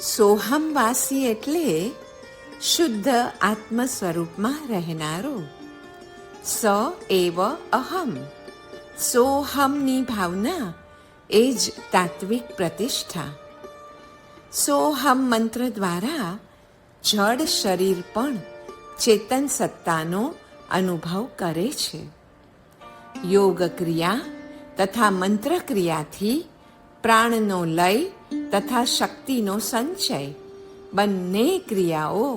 સોહમવાસી એટલે શુદ્ધ આત્મ સ્વરૂપમાં રહેનારો. સ એવ અહમ. સોહમની ભાવના એ જ તાત્વિક પ્રતિષ્ઠા. સોહમ મંત્ર દ્વારા જડ શરીર પણ ચેતન સત્તાનો અનુભવ કરે છે. યોગ ક્રિયા તથા મંત્ર ક્રિયાથી પ્રાણનો લય તથા શક્તિનો સંચય બંને ક્રિયાઓ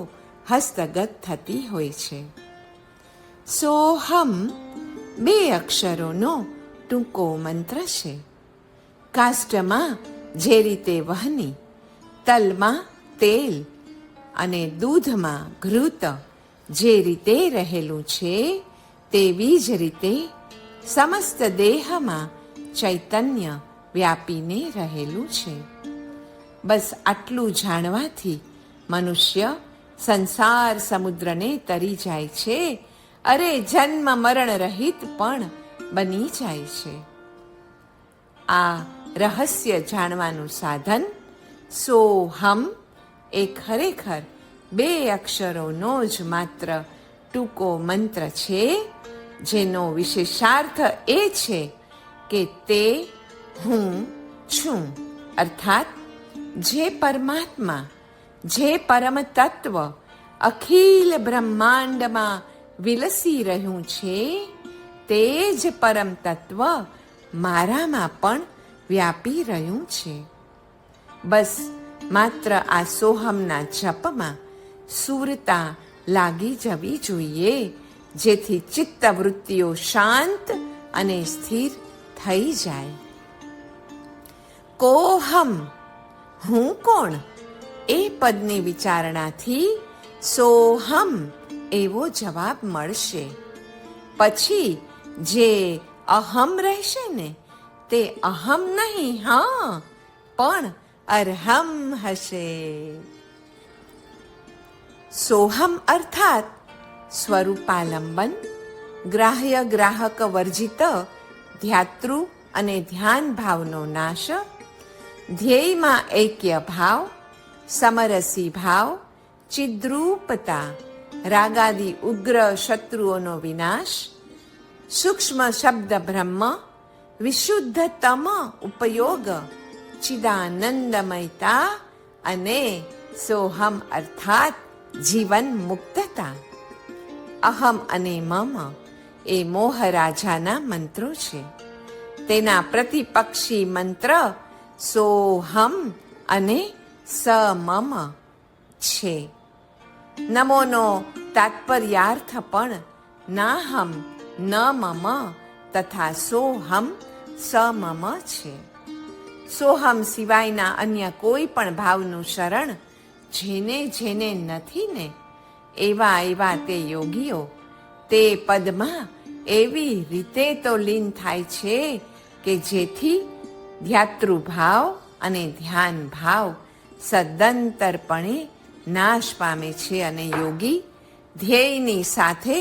હસ્તગત થતી હોય છે. સોહમ 2 અક્ષરોનો ટૂંકો મંત્ર છે. કાષ્ટમાં જે રીતે વહની, તલમાં તેલ અને દૂધમાં ઘૃત જે રીતે રહેલું છે તેવી જ રીતે સમસ્ત દેહમાં ચૈતન્ય વ્યાપીને રહેલું છે. બસ આટલું જાણવાથી મનુષ્ય સંસાર સમુદ્રને તરી જાય છે. અરે જન્મ મરણ રહિત પણ બની જાય છે. આ રહસ્ય જાણવાનું સાધન સોહમ એ ખરેખર 2 અક્ષરોનો જ માત્ર ટૂંકો મંત્ર છે, જેનો વિશેષાર્થ એ છે કે તે હું છું, અર્થાત જે પરમાત્મા, જે પરમ તત્વ અખિલ બ્રહ્માંડમાં વિલસી રહ્યું છે, તે જ પરમ તત્વ મારામાં પણ વ્યાપી રહ્યું છે. બસ માત્ર આ સોહમના જપમાં સુરતા લાગી જવી જોઈએ, જેથી ચિત્તવૃત્તિઓ શાંત અને સ્થિર થઈ જાય. કોહમ, હું કોણ, એ પદની વિચારણાથી સોહમ એવો જવાબ મળશે. પછી જે અહમ રહેશે ને તે અહમ નહીં, હા, પણ અરહમ હશે. સોહમ અર્થાત સ્વરૂપાલંબન, ગ્રાહ્ય ગ્રાહક વર્જિત ધ્યાતૃ અને ધ્યાન ભાવનો નાશ, ધ્યેયમાં ઐક્ય ભાવ, સમરસી ભાવ, ચિદ્રૂપતા, રાગાદિ ઉગ્ર શત્રુઓનો વિનાશ, સૂક્ષ્મ શબ્દ બ્રહ્મ, વિશુદ્ધતમ ઉપયોગ, ચિદાનંદમયતા અને સોહમ અર્થાત જીવન મુક્તતા. અહમ અને મમ એ મોહરાજાના મંત્રો છે. તેના પ્રતિપક્ષી મંત્ર સોહમ અને સમમ છે. નમોનો તાત્પર્યાર્થ પણ નાહમ ન મમ તથા સોહમ સમમ છે. સોહમ સિવાયના અન્ય કોઈ પણ ભાવનું શરણ જેને જેને નથી ને, એવા તે યોગીઓ તે પદમાં એવી રીતે તો લીન થાય છે કે જેથી ધ્યાતૃભાવ અને ધ્યાન ભાવ સદંતરપણે નાશ પામે છે અને યોગી ધ્યેયની સાથે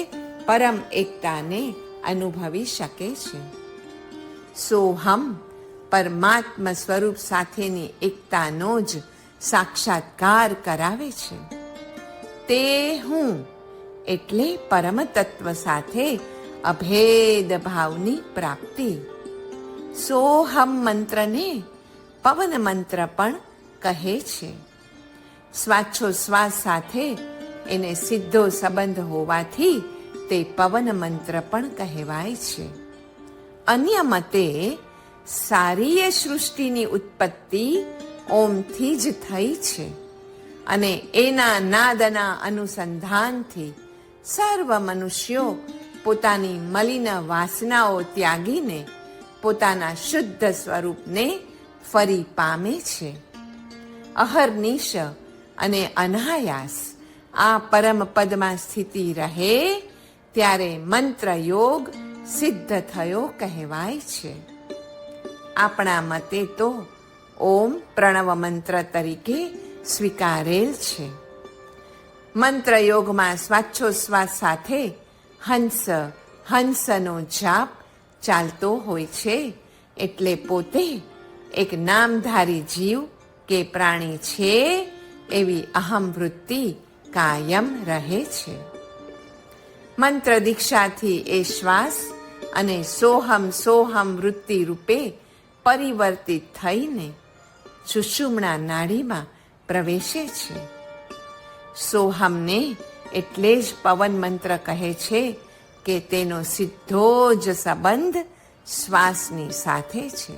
પરમ એકતાને અનુભવી શકે છે. સોહમ પરમાત્મ સ્વરૂપ સાથેની એકતાનો જ સાક્ષાત્કાર કરાવે છે. તે હું એટલે પરમ તત્વ સાથે અભેદ ભાવની પ્રાપ્તિ. સોહમ મંત્રને પવન મંત્ર પણ કહે છે. શ્વાસોશ્વાસ સાથે એને સીધો સંબંધ હોવાથી તે પવન મંત્ર પણ કહેવાય છે. અન્ય મતે સારી સૃષ્ટિની ઉત્પત્તિ ઓમથી જ થઈ છે અને એના નાદના અનુસંધાનથી સર્વ મનુષ્યો પોતાની મલિન વાસનાઓ ત્યાગીને પોતાના શુદ્ધ સ્વરૂપને ફરી પામે છે. અહર્નિશ અને અનાયાસ આ પરમ પદમાં સ્થિતિ રહે ત્યારે મંત્ર યોગ સિદ્ધ થયો કહેવાય છે. આપણા મતે તો ઓમ પ્રણવ મંત્ર તરીકે સ્વીકારેલ છે. મંત્ર યોગમાં શ્વાસોશ્વાસ સાથે હંસનો જાપ ચાલતો હોય છે, એટલે પોતે એક નામધારી જીવ કે પ્રાણી છે એવી અહમ વૃત્તિ કાયમ રહે છે. મંત્ર દીક્ષાથી એ શ્વાસ અને સોહમ સોહમ વૃત્તિ રૂપે પરિવર્તિત થઈને સુષુમ્ણા નાડીમાં પ્રવેશે છે. સોહમને એટલે જ પવન મંત્ર કહે છે કે તેનો સીધો જ સંબંધ શ્વાસની સાથે છે.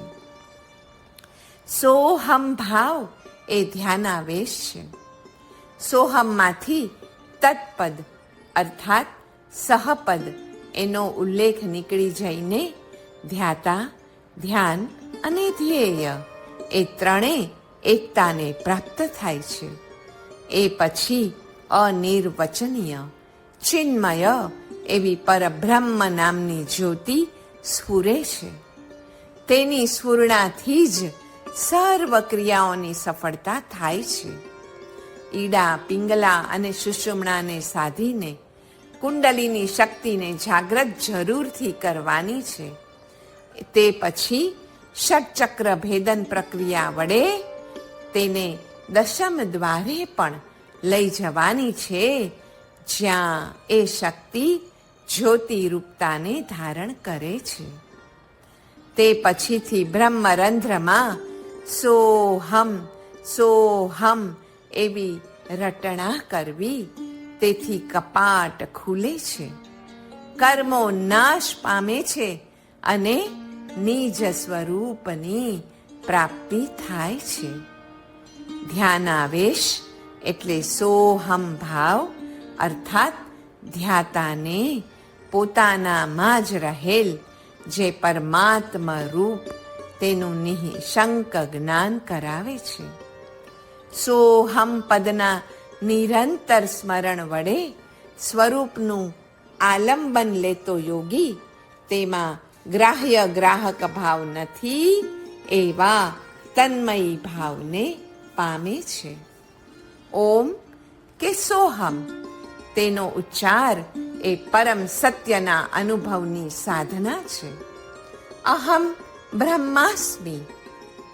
સોહમ ભાવ એ ધ્યાનાવેશ છે. સોહમમાંથી તત્પદ અર્થાત સહપદ એનો ઉલ્લેખ નીકળી જઈને ધ્યાતા, ધ્યાન અને ધ્યેય એ ત્રણેય એકતાને પ્રાપ્ત થાય છે. એ પછી અનિર્વચનીય ચિન્મય એવી પરબ્રહ્મ નામની જ્યોતિ સ્ફુરે છે. તેની સ્ફુરણાથી જ સર્વ ક્રિયાઓની સફળતા થાય છે. ઈડા, પિંગલા અને સુષુમ્ણાને સાધીને કુંડલીની શક્તિને જાગ્રત જરૂરથી કરવાની છે. તે પછી ષટચક્ર ભેદન પ્રક્રિયા વડે તેને દશમ દ્વારે પણ લઈ જવાની છે, જ્યાં એ શક્તિ જ્યોતિ રૂપતાને ધારણ કરે છે. તે પછીથી બ્રહ્મરંધ્રમાં સોહમ સોહમ એવી રટણા કરવી. તેથી કપાટ ખુલે છે, કર્મો નાશ પામે છે અને નિજ સ્વરૂપની પ્રાપ્તિ થાય છે. ધ્યાનાવેશ એટલે સોહમ ભાવ અર્થાત ધ્યાતાને પોતાનામાં જ રહેલ જે પરમાત્મા રૂપ તેનું નિઃશંક જ્ઞાન કરાવે છે. સોહમ પદના નિરંતર સ્મરણ વડે સ્વરૂપનું આલંબન લેતો યોગી તેમાં ગ્રાહ્ય ગ્રાહક ભાવ નથી એવા તન્મયી ભાવને પામે છે. ઓમ કે સોહમ તેનો ઉચ્ચાર એ પરમ સત્યના અનુભવની સાધના છે. અહમ બ્રહ્માસ્મિ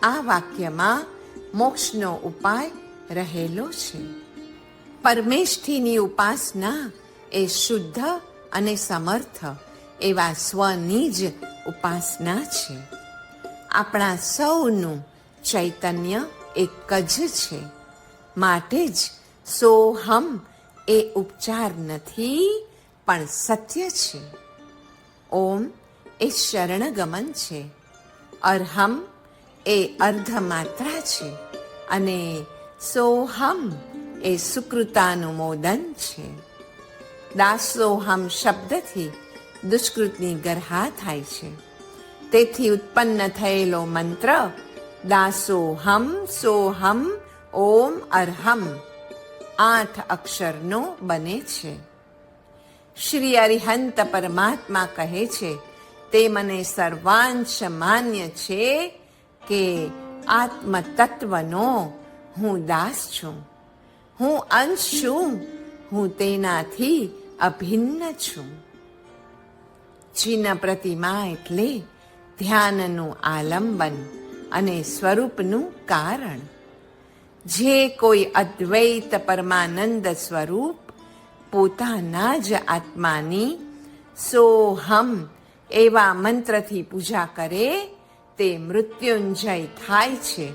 આ વાક્યમાં મોક્ષનો ઉપાય રહેલો છે. પરમેષ્ઠીની ઉપાસના એ શુદ્ધ અને સમર્થ એવા સ્વની જ ઉપાસના છે. આપણા સૌનું ચૈતન્ય એક જ છે. માટે જ સોહમ એ ઉપચાર નથી પણ સત્ય છે. ઓમ એ શરણગમન છે. અર્હમ એ અર્ધમાત્રા છે અને સોહમ એ સુકૃતાનુમોદન છે. દાસોહમ શબ્દથી દુષ્કૃતની ગરહા થાય છે. તેથી ઉત્પન્ન થયેલો મંત્ર દાસોહમ સોહમ ઓમ અર્હમ 8 અક્ષરનો બને છે. શ્રી અરિહંત પરમાત્મા કહે છે તે મને સર્વાંશ માન્ય છે કે આત્મતત્વનો હું દાસ છું. હું અંશ છું, હું તેનાથી અભિન્ન છું. ચિન્ન પ્રતિમા એટલે ધ્યાનનું આલંબન અને સ્વરૂપનું કારણ. જે કોઈ અદ્વૈત પરમાનંદ સ્વરૂપ પોતાના જ આત્માની સોહમ એવા મંત્રથી પૂજા કરે તે મૃત્યુંજય થાય છે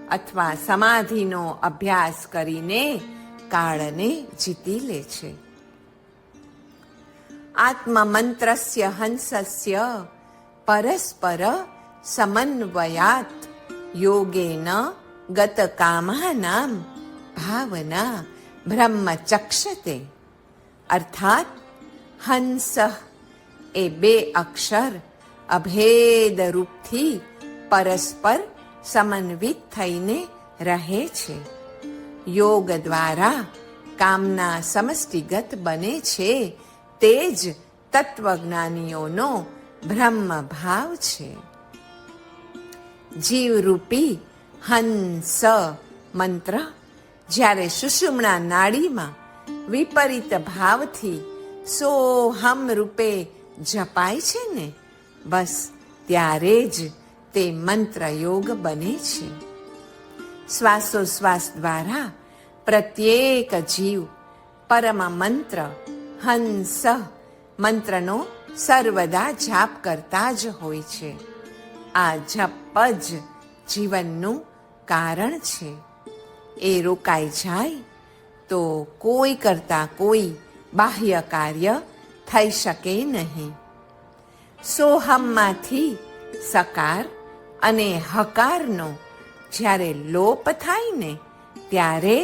અથવા સમાધિનો અભ્યાસ કરીને કાળને જીતી લે છે. આત્મમંત્રસ્ય હંસસ્ય પરસ્પર સમન્વયાત યોગેન ગત કામાનામ ભાવના બ્રહ્મચક્ષતે. અર્થાત હંસ એ 2 અક્ષર અભેદ રૂપથી પરસ્પર સમન્વિત થઈને રહે છે. યોગ દ્વારા કામના સમષ્ટિગત બને છે. તે જ તત્વજ્ઞાનીઓનો બ્રહ્મ ભાવ છે. જીવરૂપી હંસ મંત્ર જ્યારે સુષુમ્ણા નાડીમાં વિપરીત ભાવથી સોહમ રૂપે જપાય છે ને, બસ ત્યારે જ તે મંત્ર યોગ બને છે. શ્વાસોશ્વાસ દ્વારા પ્રત્યેક જીવ પરમ મંત્ર હંસ મંત્રનો સર્વદા જાપ કરતા જ હોય છે. આ જપ જ જીવનનું કારણ છે. એ રોકાઈ જાય તો કોઈ કરતા કોઈ બાહ્ય કાર્ય થઈ શકે નહીં. સોહમમાંથી સકાર અને હકારનો જ્યારે લોપ થાય ને ત્યારે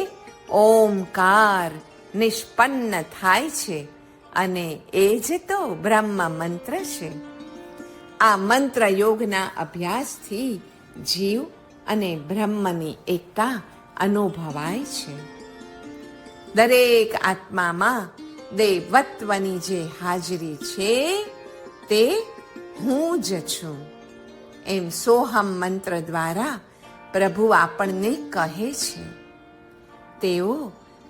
ઓમકાર નિષ્પન્ન થાય છે અને એ જ તો બ્રહ્મ મંત્ર છે. આ મંત્ર યોગના અભ્યાસથી જીવ અને બ્રહ્મની એકતા અનુભવાય છે. દરેક આત્મામાં દેવત્વની જે હાજરી છે તે હું જ છું એમ સોહમ મંત્ર દ્વારા પ્રભુ આપણને કહે છે. તેઓ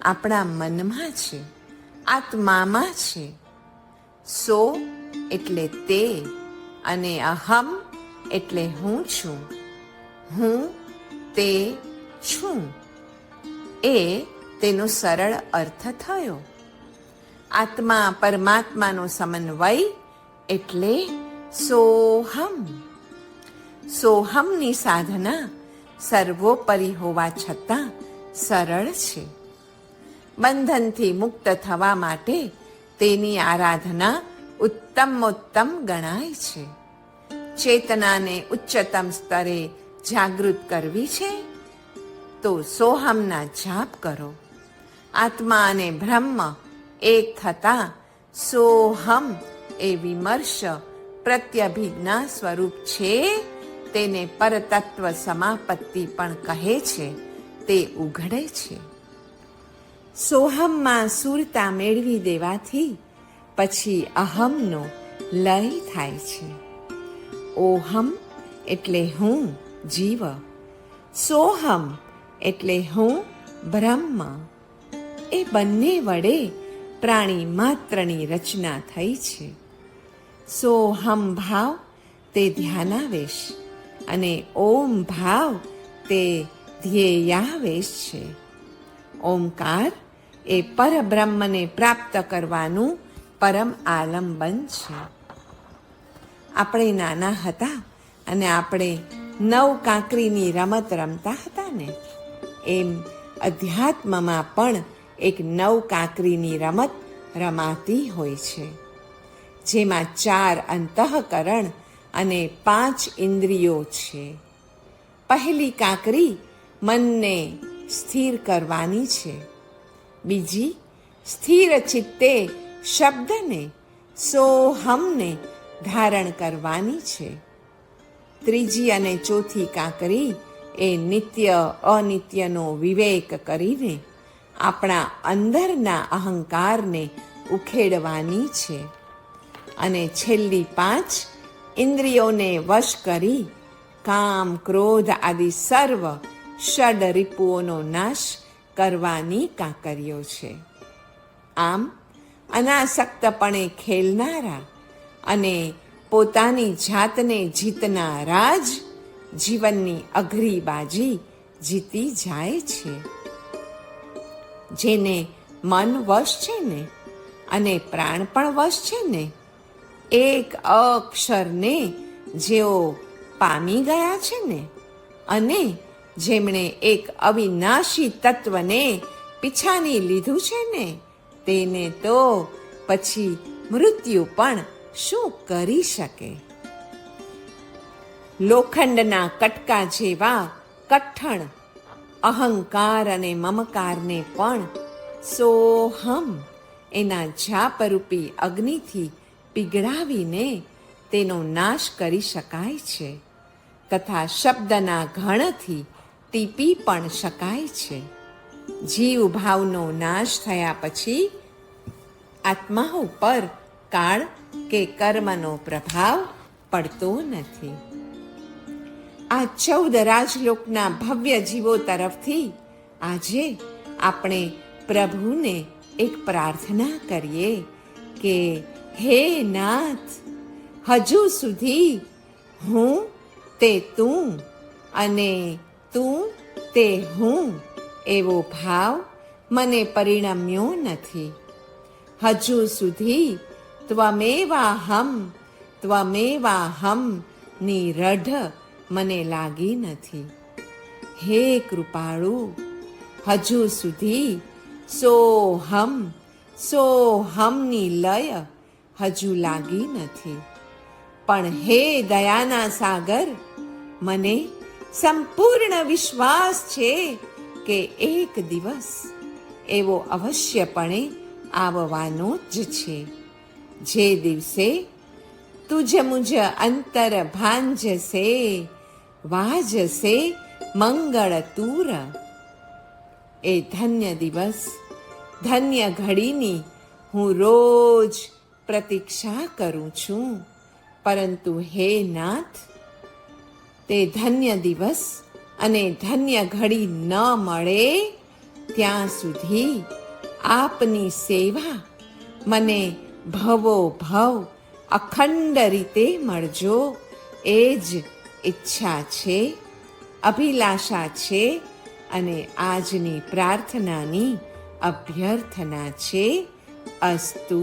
આપણા મનમાં છે, આત્મામાં છે. સો એટલે તે અને અહમ એટલે હું છું. હું તે છું એ તેનો સરળ અર્થ થયો. આત્મા પરમાત્માનો સમન્વય એટલે સોહમ. સોહમની સાધના સર્વોપરી હોવા છતાં સરળ છે. બંધનથી મુક્ત થવા માટે તેની આરાધના ઉત્તમોત્તમ ગણાય છે. ચેતનાને ઉચ્ચતમ સ્તરે જાગૃત કરવી છે તો સોહમના જાપ કરો. આત્મા અને બ્રહ્મ એક થતા સોહમ એ વિમર્શ પ્રત્યભિજ્ઞા સ્વરૂપ છે. તેને પરતત્વ સમાપત્તિ પણ કહે છે. તે ઉઘડે છે. સોહમમાં સુરતા મેળવી દેવાથી પછી અહમનો લય થાય છે. ઓહમ એટલે હું જીવ, સોહમ એટલે હું બ્રહ્મ. એ બંને વડે પ્રાણી માત્રની રચના થઈ છે. સોહમ ભાવ તે ધ્યાનાવેશ અને ઓમ ભાવ તે ધ્યેયાવેશ છે. ઓમકાર એ પરબ્રહ્મને પ્રાપ્ત કરવાનું પરમ આલંબન છે. આપણે નાના હતા અને આપણે 9 કાંકરીની રમત રમતા હતા ને એમ અધ્યાત્મમાં પણ એક 9 કાંકરીની રમત રમાતી હોય છે, જેમાં 4 અંતઃકરણ અને 5 ઇન્દ્રિયો છે. પહેલી કાંકરી મનને સ્થિર કરવાની છે. બીજી સ્થિર ચિત્તે શબ્દને સોહમને ધારણ કરવાની છે. ત્રીજી અને ચોથી કાંકરી એ નિત્ય અનિત્યનો વિવેક કરીને આપણા અંદરના અહંકારને ઉખેડવાની છે. અને છેલ્લી 5 ઇન્દ્રિયોને વશ કરી કામ ક્રોધ આદિ સર્વ ષડ રિપુઓનો નાશ કરવાની કાંકરીઓ છે. આમ અનાસક્તપણે ખેલનારા અને પોતાની જાતને જીતનારા જ જીવનની અઘરી બાજી જીતી જાય છે. જેને મન વશ છે ને અને પ્રાણ પણ વશ છે ને, એક અક્ષરને જેઓ પામી ગયા છે ને, અને જેમણે એક અવિનાશી તત્વને પીછાની લીધું છે ને, તેને તો પછી મૃત્યુ પણ શું કરી શકે? લોખંડના કટકા જેવા કઠણ અહંકાર અને મમકારને પણ સોહમ એના જાપરૂપી અગ્નિથી પીગળાવીને તેનો નાશ કરી શકાય છે, તથા શબ્દના ઘણથી ટીપી પણ શકાય છે. જીવ ભાવનો નાશ થયા પછી આત્મા ઉપર કાળ કે કર્મનો પ્રભાવ પડતો નથી. આ 14 રાજલોકના ભવ્ય જીવો તરફથી આજે આપણે પ્રભુને એક પ્રાર્થના કરીએ કે હે નાથ, હજુ સુધી હું તે તું અને તું તે હું એવો ભાવ મને પરિણમ્યો નથી. હજુ સુધી ત્વમેવાહમ ની રઢ મને લાગી નથી. હે કૃપાળુ, હજુ સુધી સોહમની લય હજુ લાગી નથી. પણ હે દયાના સાગર, મને સંપૂર્ણ વિશ્વાસ છે કે એક દિવસ એવો અવશ્યપણે આવવાનો જ છે, જે દિવસે તુજ મુજ અંતર ભાંજસે વાજસે મંગળ તુર. એ ધન્ય દિવસ, ધન્ય ઘડીની હું રોજ પ્રતીક્ષા કરું છું. પરંતુ હે નાથ, તે ધન્ય દિવસ અને ધન્ય ઘડી ન મળે ત્યાં સુધી આપની સેવા મને ભવો ભવ અખંડ રીતે મળજો, એ જ ઈચ્છા છે, અભિલાષા છે અને આજની પ્રાર્થનાની અભ્યર્થના છે. અસ્તુ.